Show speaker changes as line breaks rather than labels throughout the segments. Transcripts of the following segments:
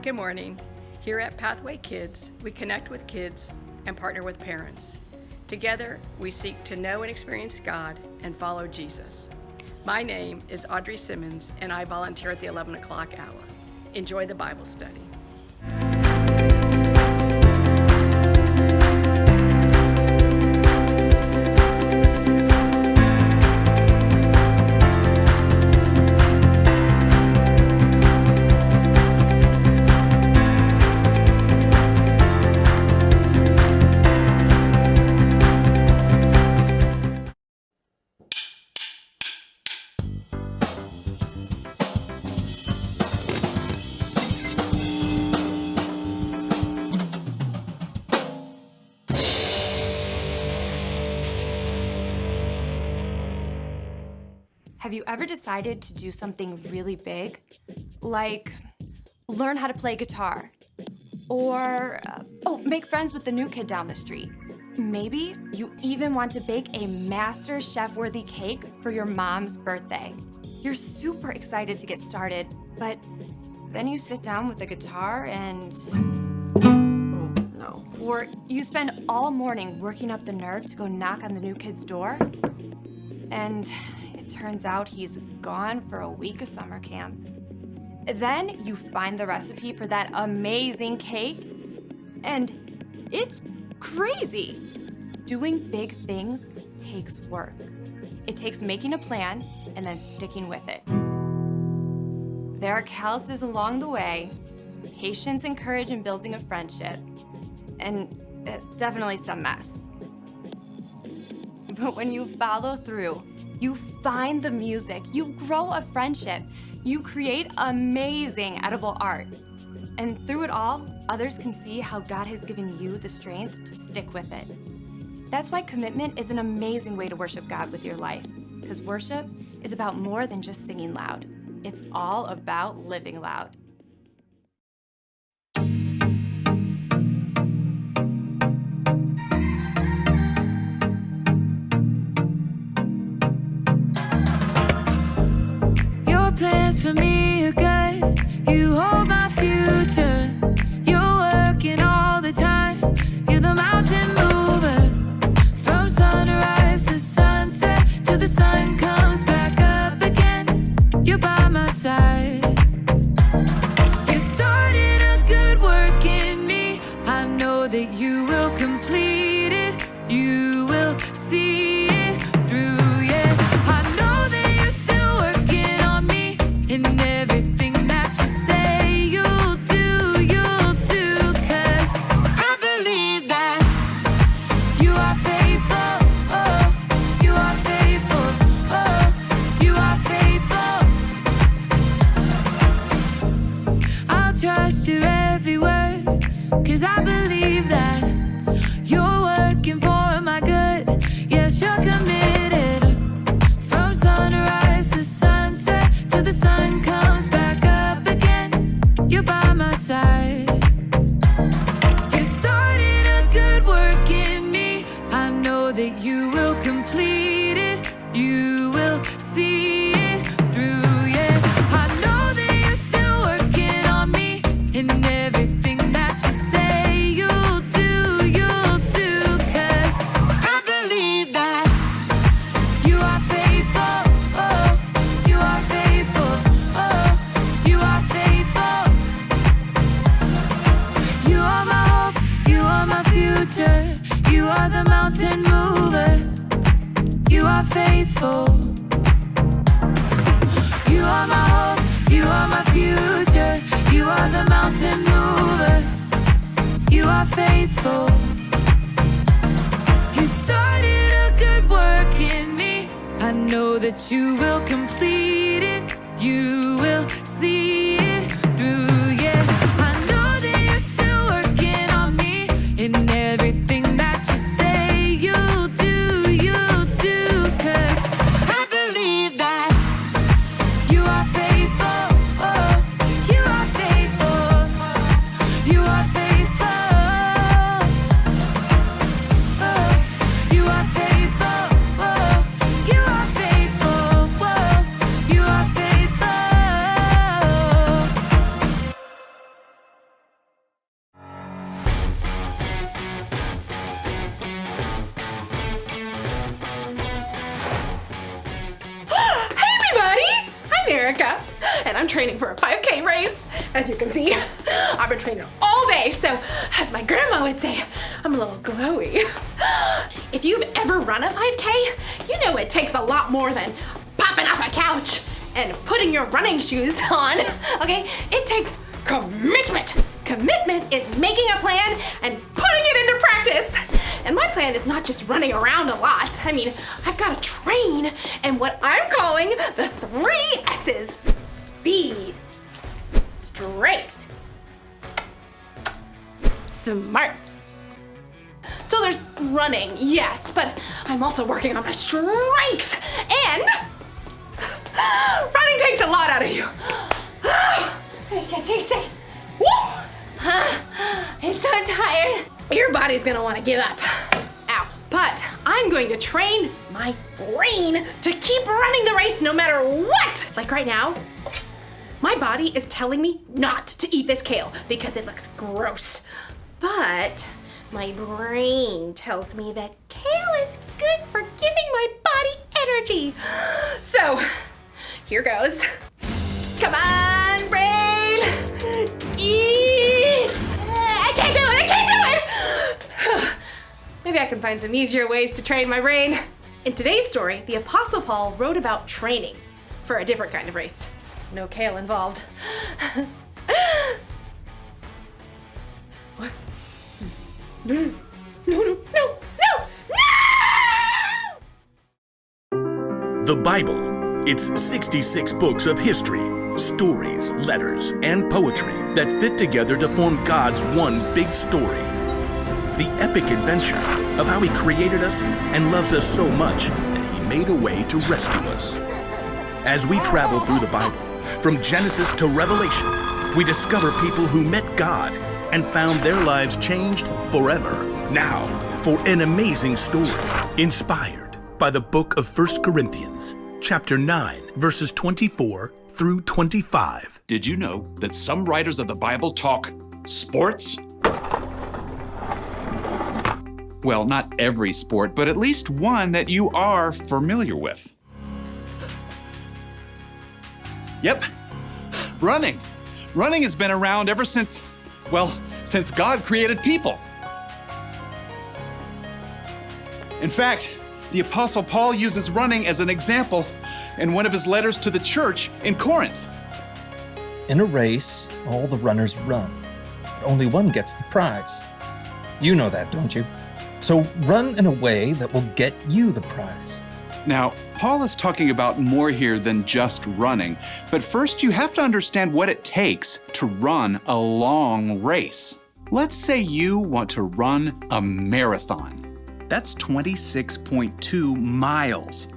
Good morning. Here at Pathway Kids, we connect with kids and partner with parents. Together, we seek to know and experience God and follow Jesus. My name is Audrey Simmons, and I volunteer at the 11 o'clock hour. Enjoy the Bible study.
Have you ever decided to do something really big? Like learn how to play guitar? Or, make friends with the new kid down the street? Maybe you even want to bake a master chef-worthy cake for your mom's birthday. You're super excited to get started, but then you sit down with the guitar and... oh, no. Or you spend all morning working up the nerve to go knock on the new kid's door, and it turns out he's gone for a week of summer camp. Then you find the recipe for that amazing cake, and it's crazy. Doing big things takes work. It takes making a plan and then sticking with it. There are calluses along the way, patience and courage in building a friendship, and definitely some mess. But when you follow through, you find the music, you grow a friendship, you create amazing edible art. And through it all, others can see how God has given you the strength to stick with it. That's why commitment is an amazing way to worship God with your life, because worship is about more than just singing loud. It's all about living loud.
Plans for me are good. You hold my future. You're working all the time. You're the mountain mover. From sunrise to sunset, till the sun comes back up again. You're by my side. You started a good work in me. I know that you will complete it. You will see it through. And everything that you say you'll do, 'cause I believe that you are faithful, oh, you are faithful, oh, you are faithful. I'll trust your every word, 'cause I believe that you're working for my good. Yes, you're committed. From sunrise to sunset, till the sun comes back up again, you're by my side. You started a good work in me. I know that you will complete it. You will see it through, yeah. I know that you're still working on me. And everything that you say you'll do, 'cause I believe that you are faithful, oh, you are faithful, oh, you are faithful. You are my hope, you are my future. You are the mountain mover. You are faithful. You are my hope, you are my future. You are the mountain mover. You are faithful. You started a good work in me. I know that you will complete it. You will see it through, yeah. I know that you're still working on me. And everything that you say you'll do, 'cause I believe that you are faithful, oh, you are faithful, you are faithful, oh, you are faithful, oh, you are faithful, oh, you are faithful.
Erica, and I'm training for a 5K race. As you can see, I've been training all day, so as my grandma would say, I'm a little glowy. If you've ever run a 5K, you know it takes a lot more than popping off a couch and putting your running shoes on, okay? It takes commitment. Commitment is making a plan and putting it into practice. And my plan is not just running around a lot. I mean, I've got to train in what I'm calling the 3 S's. Speed, strength, smarts. So there's running, yes, but I'm also working on my strength. And running takes a lot out of you. I just gotta take a second. Woo! I'm so tired. Your body's gonna wanna give up. Ow. But I'm going to train my brain to keep running the race no matter what. Like right now, my body is telling me not to eat this kale because it looks gross. But my brain tells me that kale is good for giving my body energy. So, here goes. Come on, brain! Eat! I can't do it! Maybe I can find some easier ways to train my brain. In today's story, the Apostle Paul wrote about training for a different kind of race. No kale involved. What? No!
The Bible. It's 66 books of history, stories, letters, and poetry that fit together to form God's one big story. The epic adventure of how He created us and loves us so much that He made a way to rescue us. As we travel through the Bible, from Genesis to Revelation, we discover people who met God and found their lives changed forever. Now, for an amazing story inspired by the book of 1 Corinthians, chapter 9, verses 24 through 25.
Did you know that some writers of the Bible talk sports? Well, not every sport, but at least one that you are familiar with. Yep, running. Running has been around ever since God created people. In fact, the Apostle Paul uses running as an example in one of his letters to the church in Corinth.
In a race, all the runners run, but only one gets the prize. You know that, don't you? So run in a way that will get you the prize.
Now, Paul is talking about more here than just running, but first you have to understand what it takes to run a long race. Let's say you want to run a marathon. That's 26.2 miles.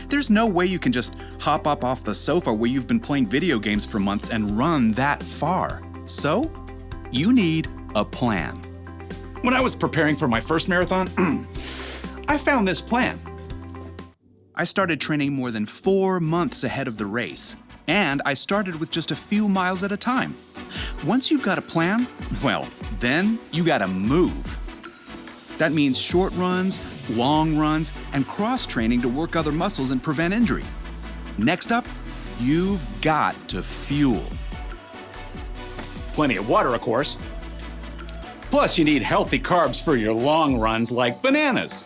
There's no way you can just hop up off the sofa where you've been playing video games for months and run that far. So, you need a plan. When I was preparing for my first marathon, I found this plan. I started training more than 4 months ahead of the race, and I started with just a few miles at a time. Once you've got a plan, well, then you gotta move. That means short runs, long runs, and cross-training to work other muscles and prevent injury. Next up, you've got to fuel. Plenty of water, of course. Plus, you need healthy carbs for your long runs like bananas.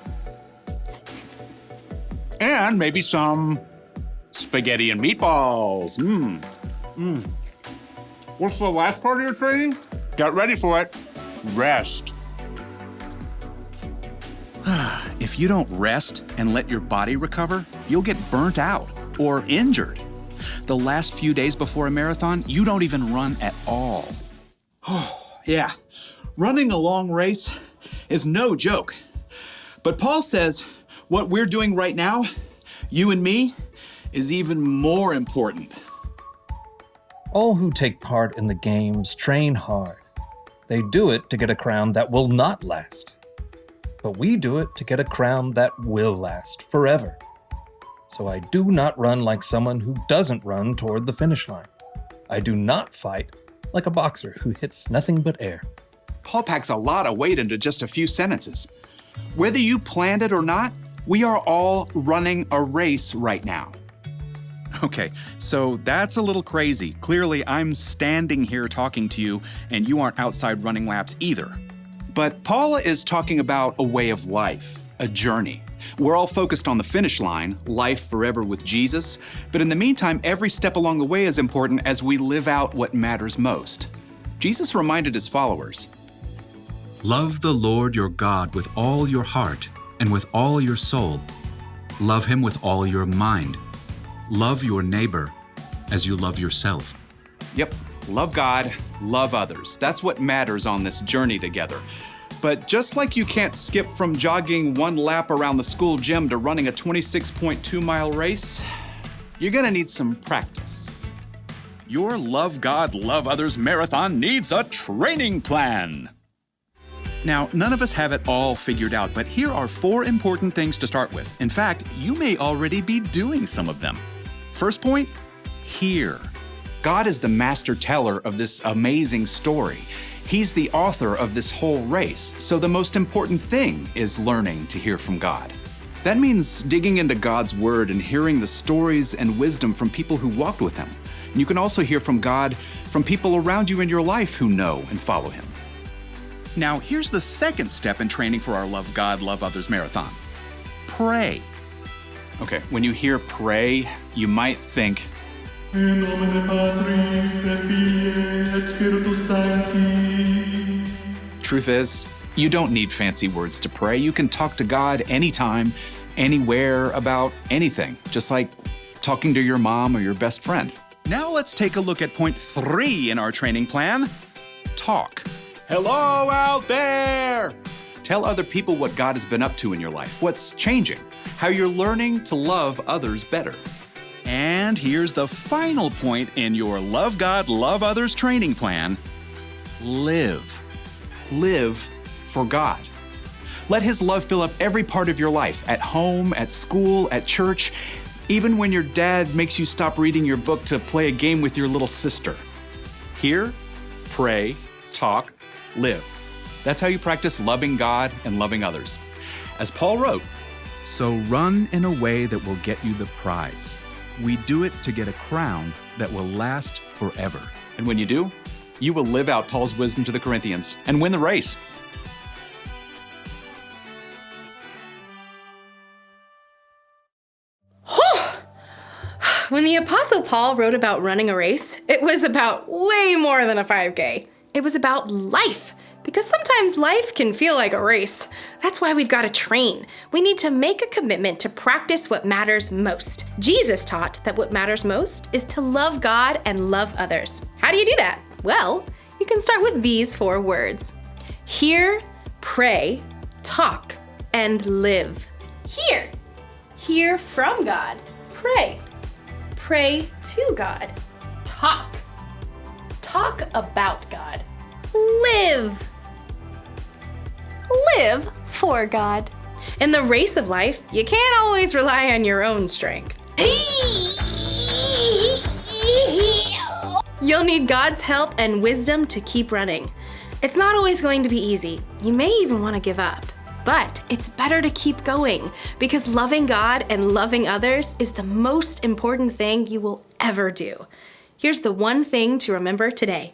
And maybe some spaghetti and meatballs. What's the last part of your training? Get ready for it. Rest. If you don't rest and let your body recover, you'll get burnt out or injured. The last few days before a marathon, you don't even run at all. Oh, yeah. Running a long race is no joke. But Paul says what we're doing right now, you and me, is even more important.
All who take part in the games train hard. They do it to get a crown that will not last. But we do it to get a crown that will last forever. So I do not run like someone who doesn't run toward the finish line. I do not fight like a boxer who hits nothing but air.
Paul packs a lot of weight into just a few sentences. Whether you planned it or not, we are all running a race right now. Okay, so that's a little crazy. Clearly, I'm standing here talking to you, and you aren't outside running laps either. But Paula is talking about a way of life, a journey. We're all focused on the finish line, life forever with Jesus, but in the meantime, every step along the way is important as we live out what matters most. Jesus reminded his followers,
Love the Lord your God with all your heart and with all your soul. Love him with all your mind. Love your neighbor as you love yourself.
Yep, love God, love others. That's what matters on this journey together. But just like you can't skip from jogging 1 lap around the school gym to running a 26.2-mile race, you're gonna need some practice. Your Love God, Love Others marathon needs a training plan. Now, none of us have it all figured out, but here are 4 important things to start with. In fact, you may already be doing some of them. First point, hear. God is the master teller of this amazing story. He's the author of this whole race, so the most important thing is learning to hear from God. That means digging into God's Word and hearing the stories and wisdom from people who walked with Him. And you can also hear from God from people around you in your life who know and follow Him. Now, here's the second step in training for our Love God, Love Others marathon. Pray. Okay, when you hear pray, you might think,
In nomine Patris et Filii et Spiritus Sancti.
Truth is, you don't need fancy words to pray. You can talk to God anytime, anywhere, about anything, just like talking to your mom or your best friend. Now let's take a look at point 3 in our training plan. Talk. Hello out there! Tell other people what God has been up to in your life, what's changing, how you're learning to love others better. And here's the final point in your Love God, Love Others training plan. Live. Live for God. Let His love fill up every part of your life, at home, at school, at church, even when your dad makes you stop reading your book to play a game with your little sister. Hear, pray, talk, live. That's how you practice loving God and loving others. As Paul wrote, so run in a way that will get you the prize. We do it to get a crown that will last forever. And when you do, you will live out Paul's wisdom to the Corinthians and win the race.
When the Apostle Paul wrote about running a race, it was about way more than a 5K. It was about life, because sometimes life can feel like a race. That's why we've got to train. We need to make a commitment to practice what matters most. Jesus taught that what matters most is to love God and love others. How do you do that? Well, you can start with these 4 words. Hear, pray, talk, and live. Hear. Hear from God. Pray. Pray to God. Talk. Talk about God. Live. Live for God. In the race of life, you can't always rely on your own strength. You'll need God's help and wisdom to keep running. It's not always going to be easy. You may even want to give up. But it's better to keep going, because loving God and loving others is the most important thing you will ever do. Here's the one thing to remember today.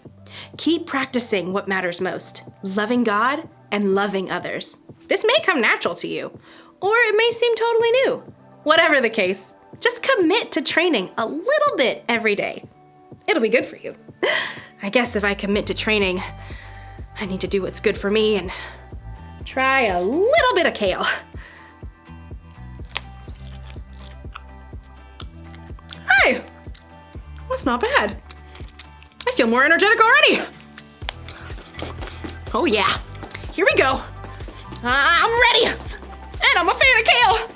Keep practicing what matters most, loving God and loving others. This may come natural to you, or it may seem totally new. Whatever the case, just commit to training a little bit every day. It'll be good for you. I guess if I commit to training, I need to do what's good for me and try a little bit of kale. Hey, that's not bad. I feel more energetic already. Oh yeah, here we go. I'm ready, and I'm a fan of kale.